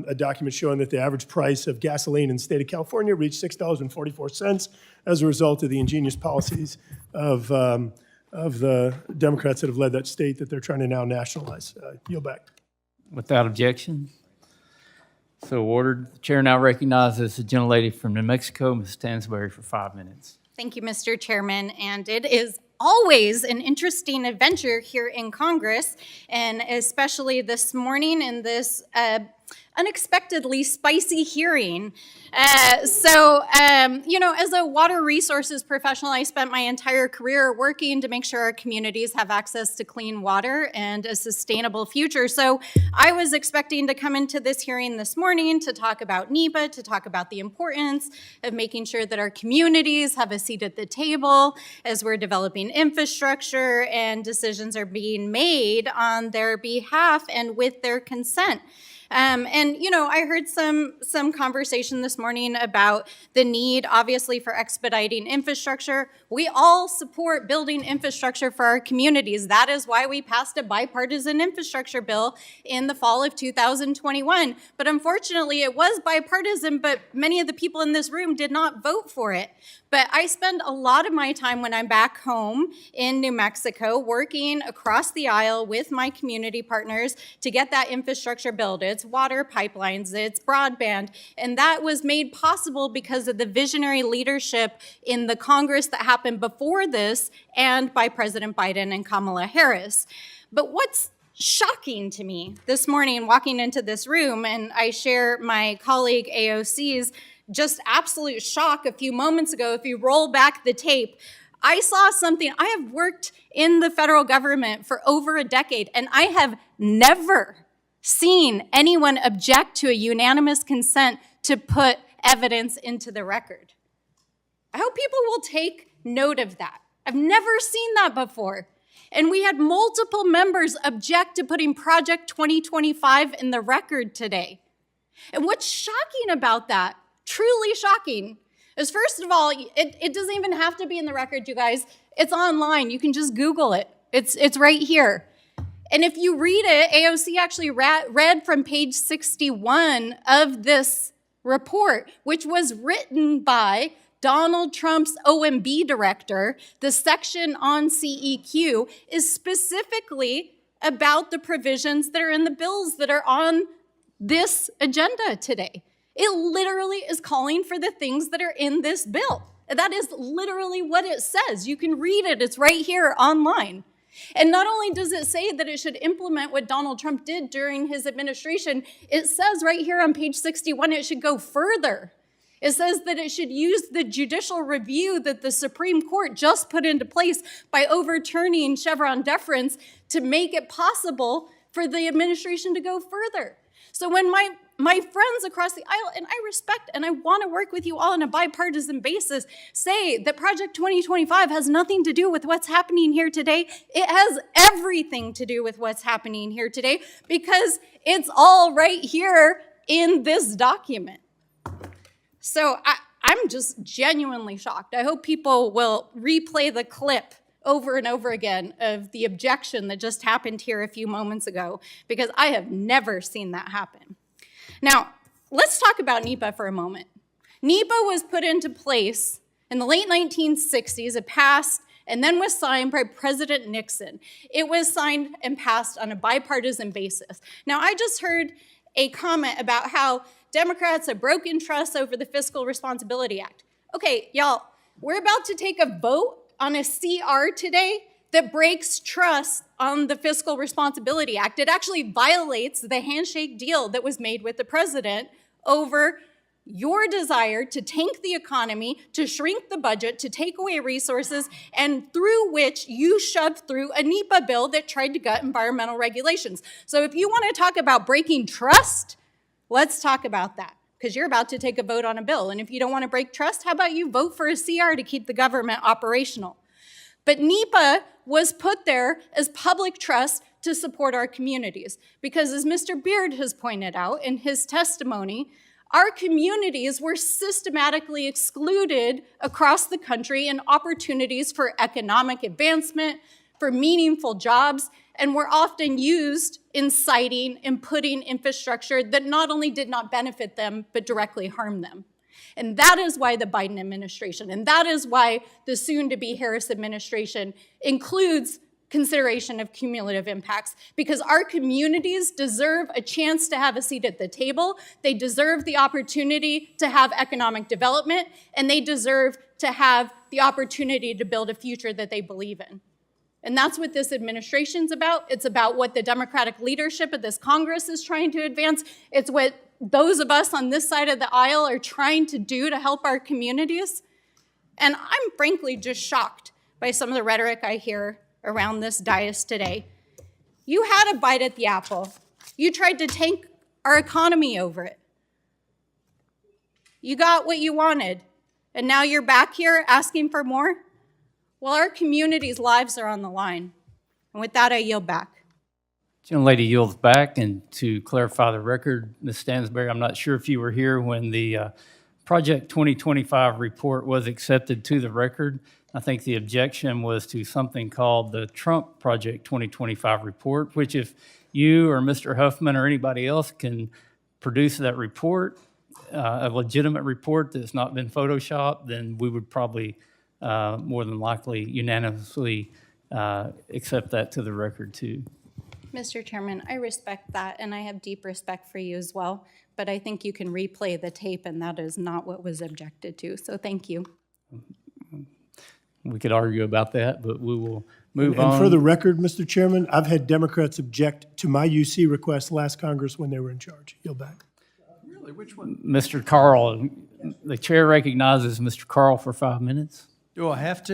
A document showing that the average price of gasoline in the state of California reached $6.44 as a result of the ingenious policies of the Democrats that have led that state that they're trying to now nationalize. Yield back. Without objection. So ordered. The chair now recognizes the gentlelady from New Mexico, Ms. Stansbury, for 5 minutes. Thank you, Mr. Chairman, and it is always an interesting adventure here in Congress, and especially this morning in this unexpectedly spicy hearing. As a water resources professional, I spent my entire career working to make sure our communities have access to clean water and a sustainable future. So I was expecting to come into this hearing this morning to talk about NEPA, to talk about the importance of making sure that our communities have a seat at the table as we're developing infrastructure and decisions are being made on their behalf and with their consent. I heard some conversation this morning about the need, obviously, for expediting infrastructure. We all support building infrastructure for our communities. That is why we passed a bipartisan infrastructure bill in the fall of 2021. But unfortunately, it was bipartisan, but many of the people in this room did not vote for it. But I spend a lot of my time when I'm back home in New Mexico working across the aisle with my community partners to get that infrastructure built. It's water pipelines, it's broadband, and that was made possible because of the visionary leadership in the Congress that happened before this and by President Biden and Kamala Harris. But what's shocking to me this morning walking into this room, and I share my colleague AOC's just absolute shock a few moments ago. If you roll back the tape, I saw something. I have worked in the federal government for over a decade, and I have never seen anyone object to a unanimous consent to put evidence into the record. I hope people will take note of that. I've never seen that before. And we had multiple members object to putting Project 2025 in the record today. And what's shocking about that, truly shocking, is first of all, it doesn't even have to be in the record, you guys. It's online. You can just Google it. It's right here. And if you read it, AOC actually read from page 61 of this report, which was written by Donald Trump's OMB director. The section on CEQ is specifically about the provisions that are in the bills that are on this agenda today. It literally is calling for the things that are in this bill. That is literally what it says. You can read it. It's right here online. And not only does it say that it should implement what Donald Trump did during his administration, it says right here on page 61 it should go further. It says that it should use the judicial review that the Supreme Court just put into place by overturning Chevron deference to make it possible for the administration to go further. So when my friends across the aisle, and I respect and I want to work with you all on a bipartisan basis, say that Project 2025 has nothing to do with what's happening here today, it has everything to do with what's happening here today because it's all right here in this document. So I'm just genuinely shocked. I hope people will replay the clip over and over again of the objection that just happened here a few moments ago, because I have never seen that happen. Now, let's talk about NEPA for a moment. NEPA was put into place in the late 1960s. It passed and then was signed by President Nixon. It was signed and passed on a bipartisan basis. Now, I just heard a comment about how Democrats have broken trust over the Fiscal Responsibility Act. Okay, y'all, we're about to take a vote on a CR today that breaks trust on the Fiscal Responsibility Act. It actually violates the handshake deal that was made with the president over your desire to tank the economy, to shrink the budget, to take away resources, and through which you shoved through a NEPA bill that tried to gut environmental regulations. So if you want to talk about breaking trust, let's talk about that, because you're about to take a vote on a bill. And if you don't want to break trust, how about you vote for a CR to keep the government operational? But NEPA was put there as public trust to support our communities. Because as Mr. Beard has pointed out in his testimony, our communities were systematically excluded across the country in opportunities for economic advancement, for meaningful jobs, and were often used in citing and putting infrastructure that not only did not benefit them, but directly harmed them. And that is why the Biden administration, and that is why the soon-to-be Harris administration includes consideration of cumulative impacts, because our communities deserve a chance to have a seat at the table. They deserve the opportunity to have economic development, and they deserve to have the opportunity to build a future that they believe in. And that's what this administration's about. It's about what the Democratic leadership of this Congress is trying to advance. It's what those of us on this side of the aisle are trying to do to help our communities. And I'm frankly just shocked by some of the rhetoric I hear around this dais today. You had a bite at the apple. You tried to tank our economy over it. You got what you wanted, and now you're back here asking for more? Well, our communities' lives are on the line. And with that, I yield back. Gentlelady yields back, and to clarify the record, Ms. Stansbury, I'm not sure if you were here when the Project 2025 report was accepted to the record. I think the objection was to something called the Trump Project 2025 report, which if you or Mr. Huffman or anybody else can produce that report, a legitimate report that's not been photoshopped, then we would probably more than likely unanimously accept that to the record too. Mr. Chairman, I respect that, and I have deep respect for you as well, but I think you can replay the tape, and that is not what was objected to, so thank you. We could argue about that, but we will move on. And for the record, Mr. Chairman, I've had Democrats object to my UC request last Congress when they were in charge. Yield back. Really, which one? Mr. Carl, the chair recognizes Mr. Carl for 5 minutes. Do I have to?